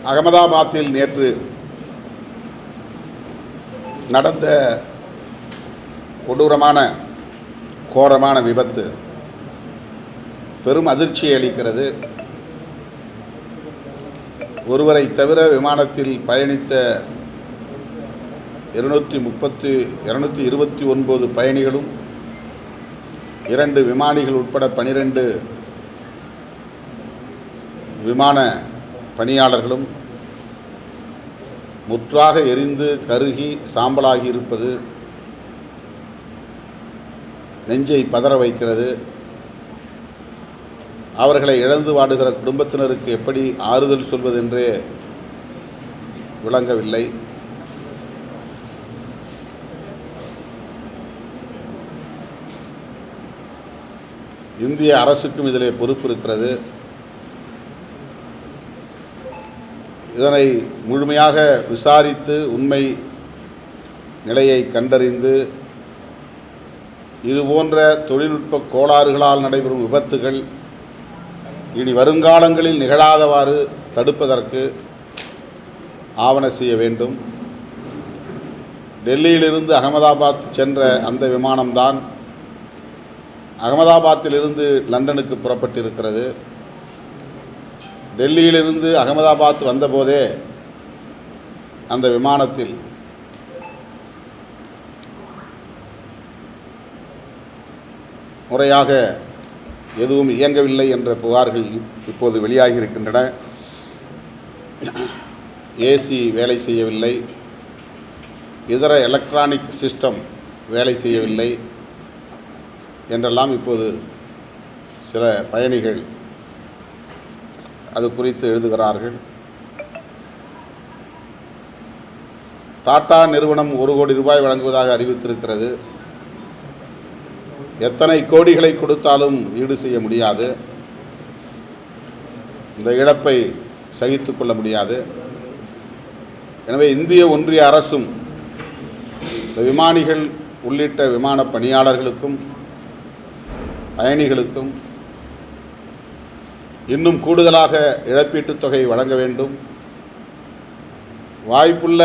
அகமதாபாத்தில் நேற்று நடந்த கொடூரமான கோரமான விபத்து பெரும் அதிர்ச்சியை அளிக்கிறது. ஒருவரை தவிர விமானத்தில் பயணித்த 229 பயணிகளும் 2 விமானிகள் உட்பட 12 விமான பணியாளர்களும் முற்றாக எரிந்து கருகி சாம்பலாகி இருப்பது நெஞ்சை பதற வைக்கிறது. அவர்களை இழந்து வாடுகிற குடும்பத்தினருக்கு எப்படி ஆறுதல் சொல்வதென்றே விளங்கவில்லை. இந்திய அரசுக்கும் இதிலே பொறுப்பு இருக்கிறது. இதனை முழுமையாக விசாரித்து உண்மை நிலையை கண்டறிந்து இதுபோன்ற தொழில்நுட்ப கோளாறுகளால் நடைபெறும் விபத்துகள் இனி வருங்காலங்களில் நிகழாதவாறு தடுப்பதற்கு ஆவண செய்ய வேண்டும். டெல்லியிலிருந்து அகமதாபாத் சென்ற அந்த விமானம்தான் அகமதாபாத்திலிருந்து லண்டனுக்கு புறப்பட்டிருக்கிறது. டெல்லியிலிருந்து அகமதாபாத் வந்தபோதே அந்த விமானத்தில் முறையாக எதுவும் இயங்கவில்லை என்ற புகார்கள் இப்போது வெளியாகி இருக்கின்றன. ஏசி வேலை செய்யவில்லை, இதர எலக்ட்ரானிக் சிஸ்டம் வேலை செய்யவில்லை என்றெல்லாம் இப்போது சில பயணிகள் அது குறித்து எழுதுகிறார்கள். டாடா நிறுவனம் 1 கோடி ரூபாய் வழங்குவதாக அறிவித்திருக்கிறது. எத்தனை கோடிகளை கொடுத்தாலும் ஈடு செய்ய முடியாது. இந்த இழப்பை சகித்து கொள்ள முடியாது. எனவே இந்திய ஒன்றிய அரசும் இந்த விமானிகள் உள்ளிட்ட விமான பணியாளர்களுக்கும் பயணிகளுக்கும் இன்னும் கூடுதலாக இழப்பீட்டுத் தொகை வழங்க வேண்டும். வாய்ப்புள்ள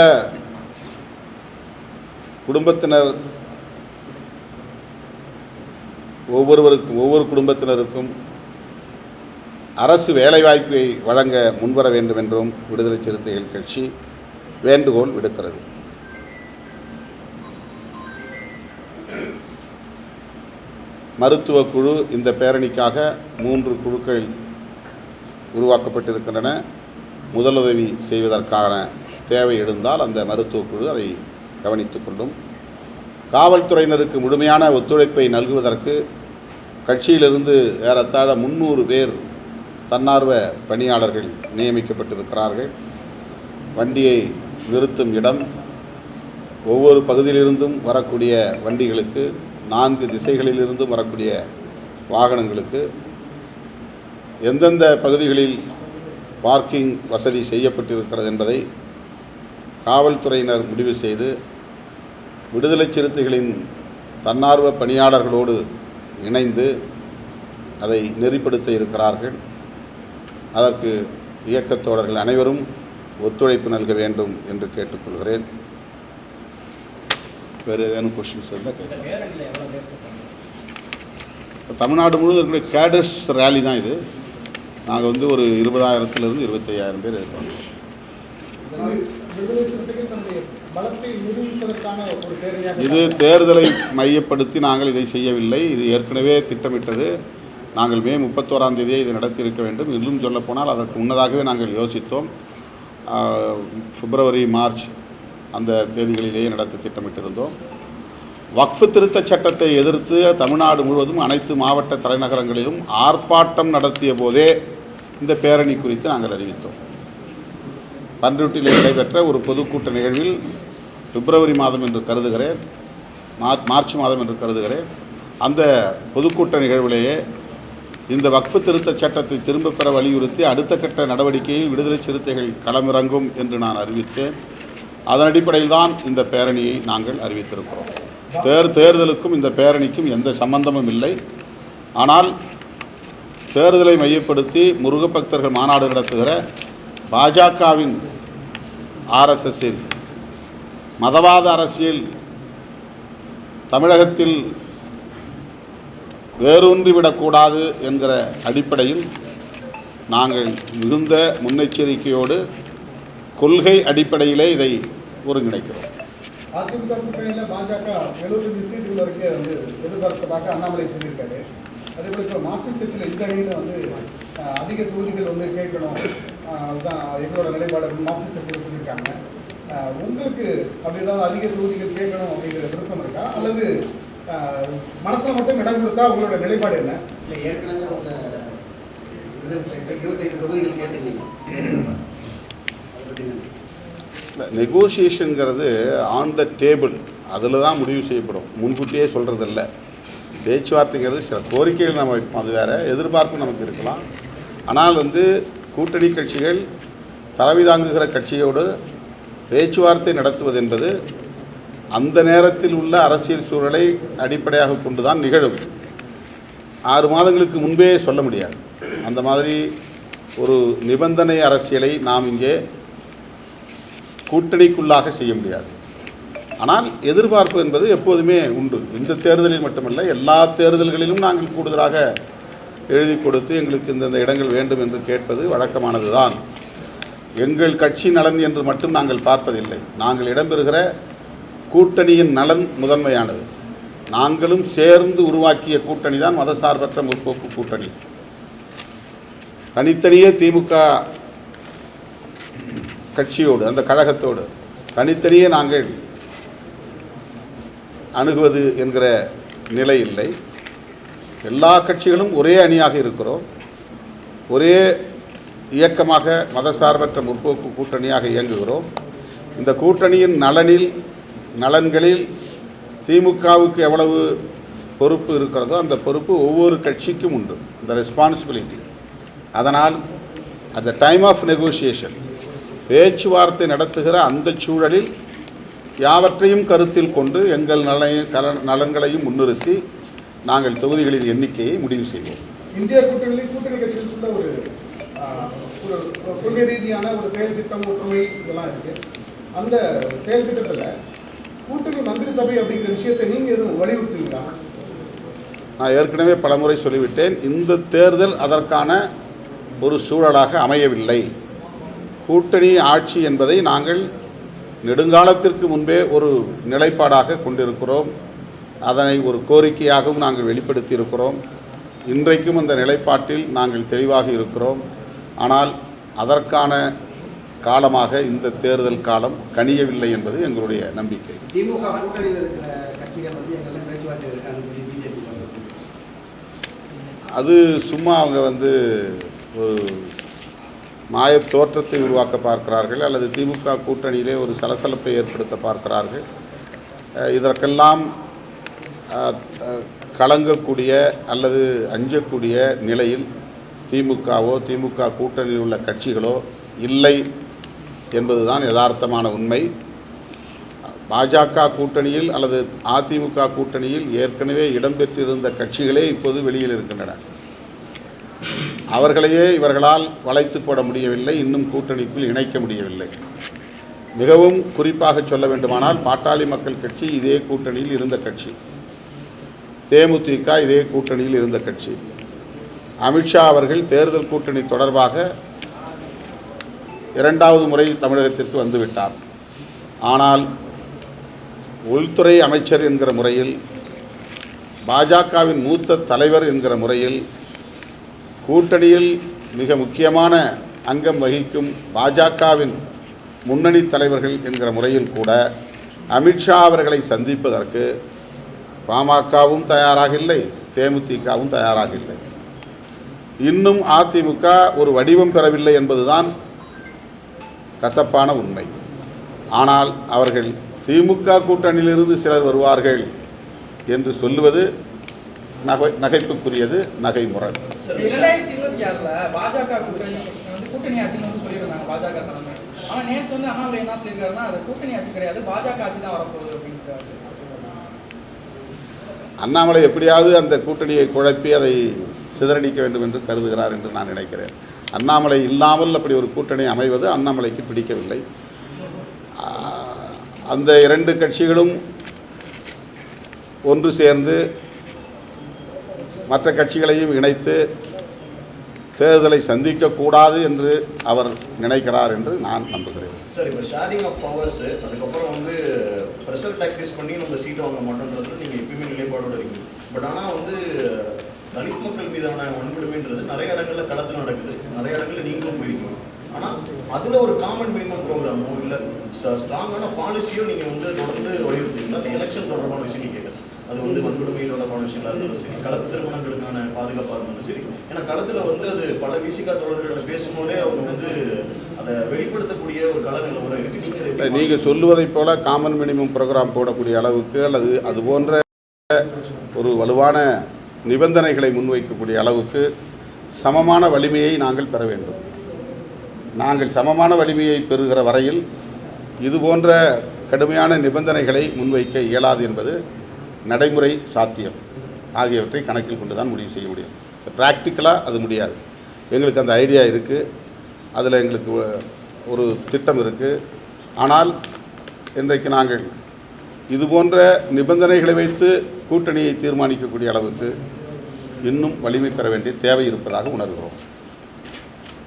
குடும்பத்தினர் ஒவ்வொரு குடும்பத்தினருக்கும் அரசு வேலைவாய்ப்பை வழங்க முன்வர வேண்டும் என்றும் விடுதலை சிறுத்தைகள் கட்சி வேண்டுகோள் விடுக்கிறது. மருத்துவ குழு இந்த பேரணிக்காக 3 குழுக்கள் உருவாக்கப்பட்டிருக்கின்றன. முதலுதவி செய்வதற்கான தேவை எழுந்தால் அந்த மருத்துவ குழு அதை கவனித்துக் கொள்ளும். காவல்துறையினருக்கு முழுமையான ஒத்துழைப்பை நல்குவதற்கு கட்சியிலிருந்து ஏறத்தாழ 300 பேர் தன்னார்வ பணியாளர்கள் நியமிக்கப்பட்டிருக்கிறார்கள். வண்டியை நிறுத்தும் இடம், ஒவ்வொரு பகுதியிலிருந்தும் வரக்கூடிய வண்டிகளுக்கு, 4 திசைகளிலிருந்தும் வரக்கூடிய வாகனங்களுக்கு எந்தெந்த பகுதிகளில் பார்க்கிங் வசதி செய்யப்பட்டிருக்கிறது என்பதை காவல்துறையினர் முடிவு செய்து விடுதலை சிறுத்தைகளின் தன்னார்வ பணியாளர்களோடு இணைந்து அதை நெறிப்படுத்த இருக்கிறார்கள். அதற்கு இயக்கத்தோழர்கள் அனைவரும் ஒத்துழைப்பு நல்க வேண்டும் என்று கேட்டுக்கொள்கிறேன். வேறு ஏதேனும் கொஸ்டின்ஸ் இருந்தால் கேட்கலாம். தமிழ்நாடு முழுவதும் இருக்கக்கூடிய கேடர்ஸ் ரேலி தான் இது. நாங்கள் வந்து ஒரு 20,000 25,000 பேர் இருக்கோம். இது தேர்தலை மையப்படுத்தி நாங்கள் இதை செய்யவில்லை. இது ஏற்கனவே திட்டமிட்டது. நாங்கள் மே 31ஆம் தேதியை இதை நடத்தியிருக்க வேண்டும். இன்னும் சொல்லப்போனால் அதற்கு முன்னதாகவே நாங்கள் யோசித்தோம். பிப்ரவரி மார்ச் அந்த தேதிகளிலேயே நடத்த திட்டமிட்டிருந்தோம். வக்ஃபு திருத்த சட்டத்தை எதிர்த்து தமிழ்நாடு முழுவதும் அனைத்து மாவட்ட தலைநகரங்களிலும் ஆர்ப்பாட்டம் நடத்திய போதே இந்த பேரணி குறித்து நாங்கள் அறிவித்தோம். பன்ருட்டியில் நடைபெற்ற ஒரு பொதுக்கூட்ட நிகழ்வில் பிப்ரவரி மாதம் என்று கருதுகிறேன், மார்ச் மாதம் என்று கருதுகிறேன், அந்த பொதுக்கூட்ட நிகழ்விலேயே இந்த வக்ஃபு திருத்த சட்டத்தை திரும்பப் பெற வலியுறுத்தி அடுத்த கட்ட நடவடிக்கையில் விடுதலை சிறுத்தைகள் களமிறங்கும் என்று நான் அறிவித்தேன். அதன் அடிப்படையில் தான் இந்த பேரணியை நாங்கள் அறிவித்திருக்கிறோம். தேர்தலுக்கும் இந்த பேரணிக்கும் எந்த சம்பந்தமும் இல்லை. ஆனால் தேர்தலை மையப்படுத்தி முருகப்பக்தர்கள் மாநாடு நடத்துகிற பாஜகவின் ஆர்எஸ்எஸ்ஸின் மதவாத அரசியல் தமிழகத்தில் வேரூன்றிவிடக்கூடாது என்கிற அடிப்படையில் நாங்கள் மிகுந்த முன்னெச்சரிக்கையோடு கொள்கை அடிப்படையிலே இதை ஒருங்கிணைக்கிறோம். அதிமுக கூட்டணியில் பாஜக 75 சீட்டுகள் வரைக்கும் வந்து எதிர்பார்ப்பதாக அண்ணாமலை சொல்லியிருக்காரு. அதேபோல் இப்போ மார்க்சிஸ்ட் கட்சியில் இந்த அணியில் வந்து அதிக தொகுதிகள் வந்து கேட்கணும், அதுதான் எங்களோட நிலைப்பாடு மார்க்சிஸ்ட் கட்சியில் சொல்லியிருக்காங்க. உங்களுக்கு அப்படி ஏதாவது அதிக தொகுதிகள் கேட்கணும் அப்படிங்கிற விருப்பம் இருக்கா, அல்லது மனசில் மட்டும் இடம் கொடுத்தா உங்களோட நிலைப்பாடு என்ன? இல்லை, ஏற்கனவே உங்க 25 தொகுதிகள் கேட்டீங்க. நெகோசியேஷனுங்கிறது ஆன் த டேபிள், அதில் தான் முடிவு செய்யப்படும். முன்கூட்டியே சொல்கிறதில்ல. பேச்சுவார்த்தைங்கிறது சில கோரிக்கைகள் நம்ம வைப்போம், அது வேறு. எதிர்பார்ப்பு நமக்கு இருக்கலாம். ஆனால் கூட்டணி கட்சிகள் தலைமை தாங்குகிற கட்சியோடு பேச்சுவார்த்தை நடத்துவது என்பது அந்த நேரத்தில் உள்ள அரசியல் சூழலை அடிப்படையாக கொண்டு தான் நிகழும். 6 மாதங்களுக்கு முன்பே சொல்ல முடியாது. அந்த மாதிரி ஒரு நிபந்தனை அரசியலை நாம் இங்கே கூட்டணிக்குள்ளாக செய்ய முடியாது. ஆனால் எதிர்பார்ப்பு என்பது எப்போதுமே உண்டு. இந்த தேர்தலில் மட்டுமல்ல, எல்லா தேர்தல்களிலும் நாங்கள் கூடுதலாக எழுதி கொடுத்து எங்களுக்கு இந்த இடங்கள் வேண்டும் என்று கேட்பது வழக்கமானது தான். எங்கள் கட்சி நலன் என்று மட்டும் நாங்கள் பார்ப்பதில்லை. நாங்கள் இடம்பெறுகிற கூட்டணியின் நலன் முதன்மையானது. நாங்களும் சேர்ந்து உருவாக்கிய கூட்டணி தான் மதசார்பற்ற முற்போக்கு கூட்டணி. தனித்தனியே திமுக கட்சியோடு, அந்த கழகத்தோடு தனித்தனியே நாங்கள் அணுகுவது என்கிற நிலை இல்லை. எல்லா கட்சிகளும் ஒரே அணியாக இருக்கிறோம். ஒரே இயக்கமாக மதசார்பற்ற முற்போக்கு கூட்டணியாக இயங்குகிறோம். இந்த கூட்டணியின் நலன்களில் திமுகவுக்கு எவ்வளவு பொறுப்பு இருக்கிறதோ அந்த பொறுப்பு ஒவ்வொரு கட்சிக்கும் உண்டு, அந்த ரெஸ்பான்சிபிலிட்டி. அதனால் at the time of negotiation, பேச்சுவார்த்தை நடத்துகிற அந்த சூழலில் யாவற்றையும் கருத்தில் கொண்டு எங்கள் நலன்களையும் முன்னிறுத்தி நாங்கள் தொகுதிகளின் எண்ணிக்கையை முடிவு செய்வோம். இந்திய கூட்டணி கட்சிகளுக்குள்ள ஒரு கொள்கை ரீதியான ஒரு செயல் திட்டம், ஒற்றுமை இதெல்லாம் இருக்கு. அந்த செயல் திட்டத்தில் கூட்டணி மந்திரி சபை அப்படிங்கிற விஷயத்தை நீங்கள் எதுவும் வலியுறுத்துவீங்களா? நான் ஏற்கனவே பலமுறை சொல்லிவிட்டேன். இந்த தேர்தல் அதற்கான ஒரு சூழலாக அமையவில்லை. கூட்டணி ஆட்சி என்பதை நாங்கள் நெடுங்காலத்திற்கு முன்பே ஒரு நிலைப்பாடாக கொண்டிருக்கிறோம். அதனை ஒரு கோரிக்கையாகவும் நாங்கள் வெளிப்படுத்தி இருக்கிறோம். இன்றைக்கும் அந்த நிலைப்பாட்டில் நாங்கள் தெளிவாக இருக்கிறோம். ஆனால் அதற்கான காலமாக இந்த தேர்தல் காலம் கனியவில்லை என்பது எங்களுடைய நம்பிக்கை. திமுக கூட்டணியில் இருக்கிற கட்சிகள் எங்கெல்லாம் பேச்சுவார்த்தை இருக்காங்க பிஜேபி அது சும்மா அவங்க ஒரு மாயத் தோற்றத்தை உருவாக்க பார்க்கிறார்கள், அல்லது திமுக கூட்டணியிலே ஒரு சலசலப்பை ஏற்படுத்த பார்க்கிறார்கள். இதற்கெல்லாம் கலங்கக்கூடிய அல்லது அஞ்சக்கூடிய நிலையில் திமுகவோ திமுக கூட்டணியில் உள்ள கட்சிகளோ இல்லை என்பதுதான் யதார்த்தமான உண்மை. பாஜக கூட்டணியில் அல்லது அதிமுக கூட்டணியில் ஏற்கனவே இடம்பெற்றிருந்த கட்சிகளே இப்போது வெளியில் இருக்கின்றன. அவர்களையே இவர்களால் வளைத்து போட முடியவில்லை, இன்னும் கூட்டணிக்குள் இணைக்க முடியவில்லை. மிகவும் குறிப்பாக சொல்ல வேண்டுமானால் பாட்டாளி மக்கள் கட்சி இதே கூட்டணியில் இருந்த கட்சி, தேமுதிக இதே கூட்டணியில் இருந்த கட்சி. அமித்ஷா அவர்கள் தேர்தல் கூட்டணி தொடர்பாக 2வது முறை தமிழகத்திற்கு வந்துவிட்டார். ஆனால் உள்துறை அமைச்சர் என்கிற முறையில், பாஜகவின் மூத்த தலைவர் என்கிற முறையில், கூட்டணியில் மிக முக்கியமான அங்கம் வகிக்கும் பாஜகவின் முன்னணி தலைவர்கள் என்கிற முறையில் கூட அமித்ஷா அவர்களை சந்திப்பதற்கு பாமகவும் தயாராக இல்லை, தேமுதிகவும் தயாராக இல்லை. இன்னும் அதிமுக ஒரு வடிவம் பெறவில்லை என்பதுதான் கசப்பான உண்மை. ஆனால் அவர்கள் திமுக கூட்டணியிலிருந்து சிலர் வருவார்கள் என்று சொல்லுவது நகைப்புக்குரியது, நகைமுரண். 2026 பாஜக கூட்டணி ஆட்சின்னு சொல்லியிருந்தாங்க பாஜக தலைமை. ஆனால் நேற்று அண்ணாமலை என்ன சொல்லியிருக்காருன்னா அது கூட்டணி ஆட்சி கிடையாது, பாஜக ஆட்சி தான் வரப்போகுது அப்படின்றாரு. அண்ணாமலை எப்படியாவது அந்த கூட்டணியை குழப்பி அதை சிதறடிக்க வேண்டும் என்று கருதுகிறார் என்று நான் நினைக்கிறேன். அண்ணாமலை இல்லாமல் அப்படி ஒரு கூட்டணி அமைவது அண்ணாமலைக்கு பிடிக்கவில்லை. அந்த இரண்டு கட்சிகளும் ஒன்று சேர்ந்து மற்ற கட்சிகளையும் இணைத்து தேர்தலை சந்திக்கக்கூடாது என்று அவர் நினைக்கிறார் என்று நான் நம்புகிறேன். சார், இப்போ ஷேரிங் ஆஃப் பவர்ஸ் அதுக்கப்புறம் வந்து ப்ரெஷர் டாக்டிஸ் பண்ணி நம்ம சீட்டை வாங்க மாட்டோன்றது நீங்கள் எப்பயுமே நிலைப்பாடோடு இருக்கீங்க. பட் ஆனால் வந்து தலித் மக்கள் மீதான வன்கொடுமைன்றது நிறைய இடங்களில் களத்தில் நடக்குது, நிறைய இடங்களில் நீங்களும் போயிருக்கீங்க. ஆனால் அதில் ஒரு காமன் மினிமம் ப்ரோக்ராமோ இல்லை ஸ்ட்ராங்கான பாலிசியோ நீங்கள் வந்து தொடர்ந்து வலியுறுத்தீங்களா? அந்த எலெக்ஷன் தொடர்பான விஷயம் நீங்கள் கேட்குறேன். அது வந்து வன்கொடுமை தொடர்பான விஷயங்களாக இருந்தாலும் சரி, களத்து திருமணங்களுக்கான பாதுகாப்பாக இருந்தாலும் சரி. ஏன்னா களத்தில் வந்து அது பல விசிகா தொடர்களில் பேசும்போதே அவங்க வந்து அதை வெளிப்படுத்தக்கூடிய ஒரு கள நிலவரம் இருக்குது. நீங்கள் சொல்லுவதைப் போல காமன் மினிமம் ப்ரோக்ராம் போடக்கூடிய அளவுக்கு அல்லது அது போன்ற ஒரு வலுவான நிபந்தனைகளை முன்வைக்கக்கூடிய அளவுக்கு சமமான வலிமையை நாங்கள் பெற வேண்டும். நாங்கள் சமமான வலிமையை பெறுகிற வரையில் இது போன்ற கடுமையான நிபந்தனைகளை முன்வைக்க இயலாது என்பது நடைமுறை சாத்தியம் ஆகியவற்றை கணக்கில் கொண்டு தான் முடிவு செய்ய முடியும். ப்ராக்டிக்கலாக அது முடியாது. எங்களுக்கு அந்த ஐடியா இருக்குது, அதில் எங்களுக்கு ஒரு திட்டம் இருக்குது. ஆனால் இன்றைக்கு நாங்கள் இது போன்ற நிபந்தனைகளை வைத்து கூட்டணியை தீர்மானிக்கக்கூடிய அளவுக்கு இன்னும் வலிமை பெற வேண்டிய தேவை இருப்பதாக உணர்கிறோம்.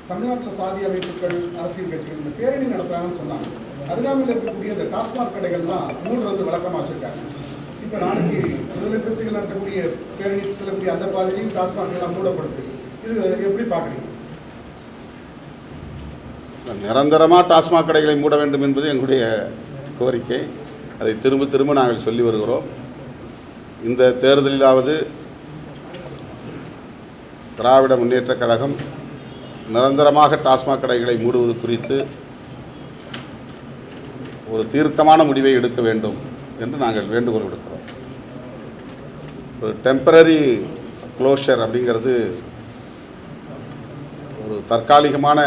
தமிழ்நாட்டில் சாதி அமைப்புகள், அரசியல் கட்சிகள் இந்த பேரணி நடத்துறாங்கன்னு சொன்னாங்க. அருகாமையில் இருக்கக்கூடிய இந்த டாஸ்மாக் கடைகள்லாம் மூடுறது வழக்கமாக வச்சுருக்காங்க. இப்போ நாளைக்கு விடுதலை சிறுத்தைகள் நடத்தக்கூடிய பேரணி செல்லக்கூடிய அந்த பாதையிலையும் டாஸ்மாக் எல்லாம் மூடப்படுது. இது எப்படி பார்க்குறீங்க? நிரந்தரமாக டாஸ்மாக் கடைகளை மூட வேண்டும் என்பது எங்களுடைய கோரிக்கை. அதை திரும்ப திரும்ப நாங்கள் சொல்லி வருகிறோம். இந்த தேர்தலிலாவது திராவிட முன்னேற்றக் கழகம் நிரந்தரமாக டாஸ்மாக் கடைகளை மூடுவது குறித்து ஒரு தீர்க்கமான முடிவை எடுக்க வேண்டும் என்று நாங்கள் வேண்டுகோள் விடுக்கிறோம். ஒரு டெம்பரரி க்ளோஷர் அப்படிங்கிறது ஒரு தற்காலிகமான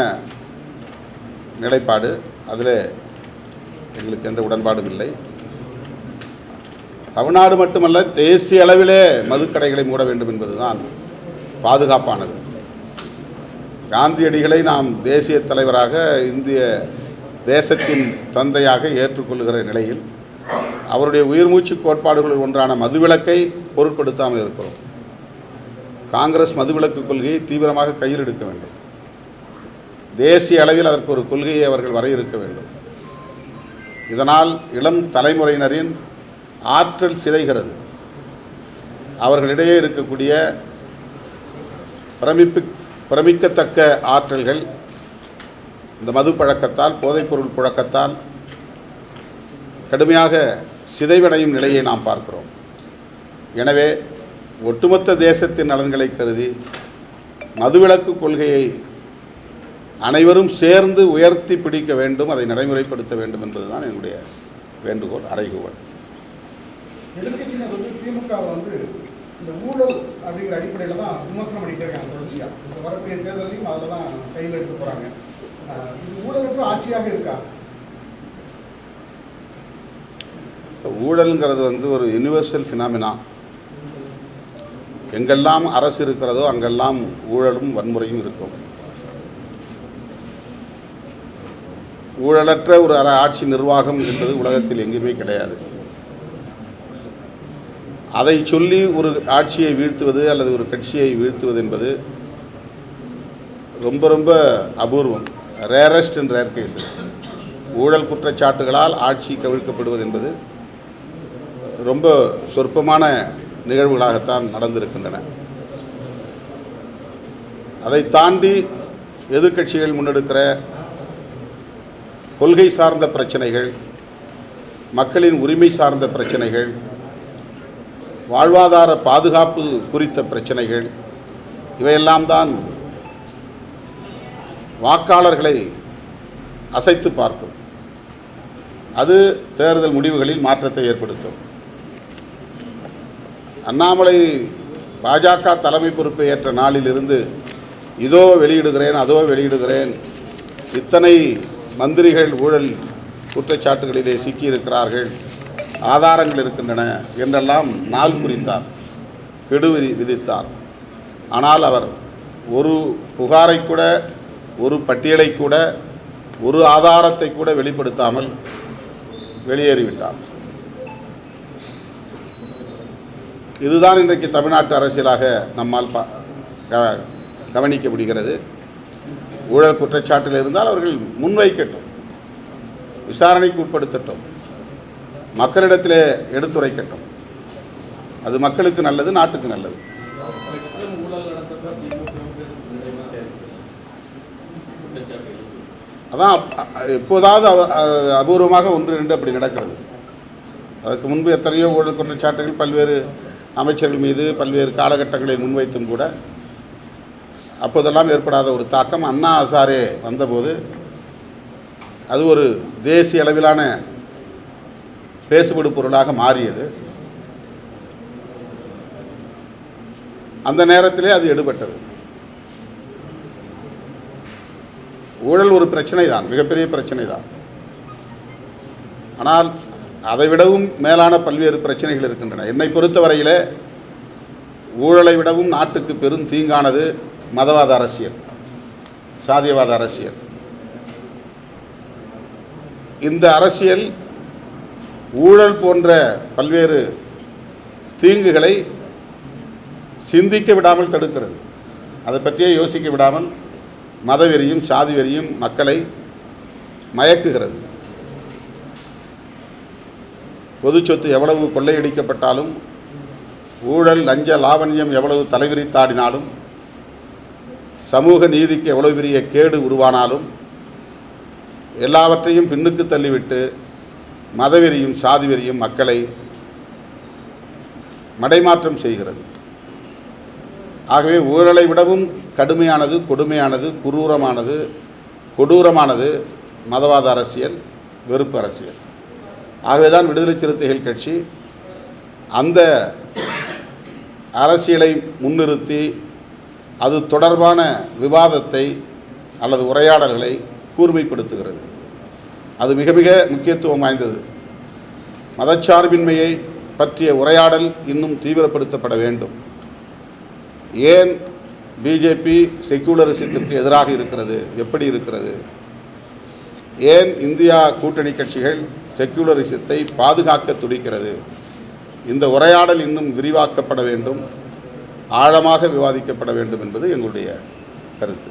நிலைப்பாடு. அதில் எங்களுக்கு எந்த உடன்பாடும் இல்லை. தமிழ்நாடு மட்டுமல்ல, தேசிய அளவிலே மதுக்கடைகளை மூட வேண்டும் என்பதுதான் பாதுகாப்பானது. காந்தியடிகளை நாம் தேசிய தலைவராக, இந்திய தேசத்தின் தந்தையாக ஏற்றுக்கொள்கிற நிலையில் அவருடைய உயிர்மூச்சு கோட்பாடுகளில் ஒன்றான மதுவிலக்கை பொருட்படுத்தாமல் இருக்கிறோம். காங்கிரஸ் மதுவிலக்கு கொள்கையை தீவிரமாக கையில் எடுக்க வேண்டும். தேசிய அளவில் அதற்கு ஒரு கொள்கையை அவர்கள் வரையறுக்க வேண்டும். இதனால் இளம் தலைமுறையினரின் ஆற்றல் சிதைகிறது. அவர்களிடையே இருக்கக்கூடிய பிரமிக்கத்தக்க ஆற்றல்கள் இந்த மது பழக்கத்தால், போதைப்பொருள் புழக்கத்தால் கடுமையாக சிதைவடையும் நிலையை நாம் பார்க்கிறோம். எனவே ஒட்டுமொத்த தேசத்தின் நலன்களை கருதி மதுவிலக்கு கொள்கையை அனைவரும் சேர்ந்து உயர்த்தி பிடிக்க வேண்டும், அதை நடைமுறைப்படுத்த வேண்டும் என்பதுதான் என்னுடைய வேண்டுகோள், அறைகூவல். எதிர்கட்சியினர் வந்து திமுக வந்து இந்த ஊழல் அப்படிங்கிற அடிப்படையில் தான் விமர்சனம் பண்ணிட்டே இருக்காங்க தொடர்ச்சியாக. இப்போ வரக்கூடிய தேர்தலையும் அதில் தான் கையில் எடுக்க போகிறாங்க. இது ஊழலற்ற ஆட்சியாக இருக்கா? ஊழலுங்கிறது வந்து ஒரு யுனிவர்சல் ஃபினாமினா. எங்கெல்லாம் அரசு இருக்கிறதோ அங்கெல்லாம் ஊழலும் வன்முறையும் இருக்கும். ஊழலற்ற ஒரு ஆட்சி நிர்வாகம் என்பது உலகத்தில் எங்குமே கிடையாது. அதை சொல்லி ஒரு ஆட்சியை வீழ்த்துவது அல்லது ஒரு கட்சியை வீழ்த்துவது என்பது ரொம்ப ரொம்ப அபூர்வம், ரேரஸ்ட் அண்ட் ரேர் கேசஸ். ஊழல் குற்றச்சாட்டுகளால் ஆட்சி கவிழ்க்கப்படுவது என்பது ரொம்ப சொற்பமான நிகழ்வுகளாகத்தான் நடந்திருக்கின்றன. அதை தாண்டி எதிர்க்கட்சிகள் முன்னெடுக்கிற கொள்கை சார்ந்த பிரச்சனைகள், மக்களின் உரிமை சார்ந்த பிரச்சனைகள், வாழ்வாதார பாதுகாப்பு குறித்த பிரச்சனைகள், இவையெல்லாம் தான் வாக்காளர்களை அசைத்து பார்க்கும். அது தேர்தல் முடிவுகளில் மாற்றத்தை ஏற்படுத்தும். அண்ணாமலை பாஜக தலைமை பொறுப்பை ஏற்ற நாளிலிருந்து இதோ வெளியிடுகிறேன், அதோ வெளியிடுகிறேன், இத்தனை மந்திரிகள் ஊழல் குற்றச்சாட்டுகளிலே சிக்கியிருக்கிறார்கள், ஆதாரங்கள் இருக்கின்றன என்றெல்லாம் நாள் குறித்தார், கெடு விதித்தார். ஆனால் அவர் ஒரு புகாரை கூட ஒரு பட்டியலை கூட, ஒரு ஆதாரத்தை கூட வெளிப்படுத்தாமல் வெளியேறிவிட்டார். இதுதான் இன்றைக்கு தமிழ்நாட்டு அரசியலாக நம்மால் கவனிக்க முடிகிறது. ஊழல் குற்றச்சாட்டில் இருந்தால் அவர்கள் முன்வைக்கட்டும், விசாரணைக்கு உட்படுத்தட்டும், மக்களிடத்திலே எடுத்துரைக்கட்டும். அது மக்களுக்கு நல்லது, நாட்டுக்கு நல்லது. அதான் இப்போதாவது அபூர்வமாக 1-2 அப்படி நடக்கிறது. அதற்கு முன்பு எத்தனையோ ஊழல் குற்றச்சாட்டுகள் பல்வேறு அமைச்சர்கள் மீது பல்வேறு காலகட்டங்களை முன்வைத்தும் கூட அப்போதெல்லாம் ஏற்படாத ஒரு தாக்கம் அண்ணா ஹசாரே வந்தபோது அது ஒரு தேசிய அளவிலான பேசுபடு பொருளாக மாறியது. அந்த நேரத்திலே அது எடுபட்டது. ஊழல் ஒரு பிரச்சனை தான், மிகப்பெரிய பிரச்சனை தான். ஆனால் அதைவிடவும் மேலான பல்வேறு பிரச்சனைகள் இருக்கின்றன. என்னை பொறுத்தவரையிலே ஊழலை விடவும் நாட்டுக்கு பெரும் தீங்கானது மதவாத அரசியல், சாதியவாத அரசியல். இந்த அரசியல் ஊழல் போன்ற பல்வேறு தீங்குகளை சிந்திக்க விடாமல் தடுக்கிறது. அதை பற்றியே யோசிக்க விடாமல் மதவெறியும் சாதி வெறியும் மக்களை மயக்குகிறது. பொது சொத்து எவ்வளவு கொள்ளையடிக்கப்பட்டாலும், ஊழல் லஞ்ச லாவண்யம் எவ்வளவு தலைவிரித்தாடினாலும், சமூக நீதிக்கு எவ்வளவு பெரிய கேடு உருவானாலும் எல்லாவற்றையும் பின்னுக்கு தள்ளிவிட்டு மதவெறியும் சாதி வெறியும் மக்களை மடைமாற்றம் செய்கிறது. ஆகவே ஊழலை விடவும் கடுமையானது, கொடுமையானது, கொடூரமானது மதவாத அரசியல், வெறுப்பு அரசியல். ஆகவே தான் விடுதலை சிறுத்தைகள் கட்சி அந்த அரசியலை முன்னிறுத்தி அது தொடர்பான விவாதத்தை அல்லது உரையாடல்களை கூர்மைப்படுத்துகிறது. அது மிக மிக முக்கியத்துவம் வாய்ந்தது. மதச்சார்பின்மையை பற்றிய உரையாடல் இன்னும் தீவிரப்படுத்தப்பட வேண்டும். ஏன் பிஜேபி செக்யூலரிசத்திற்கு எதிராக இருக்கிறது, எப்படி இருக்கிறது? ஏன் இந்தியா கூட்டணி கட்சிகள் செக்யூலரிசத்தை பாதுகாக்க துடிக்கிறது? இந்த உரையாடல் இன்னும் விரிவாக்கப்பட வேண்டும், ஆழமாக விவாதிக்கப்பட வேண்டும் என்பது எங்களுடைய கருத்து.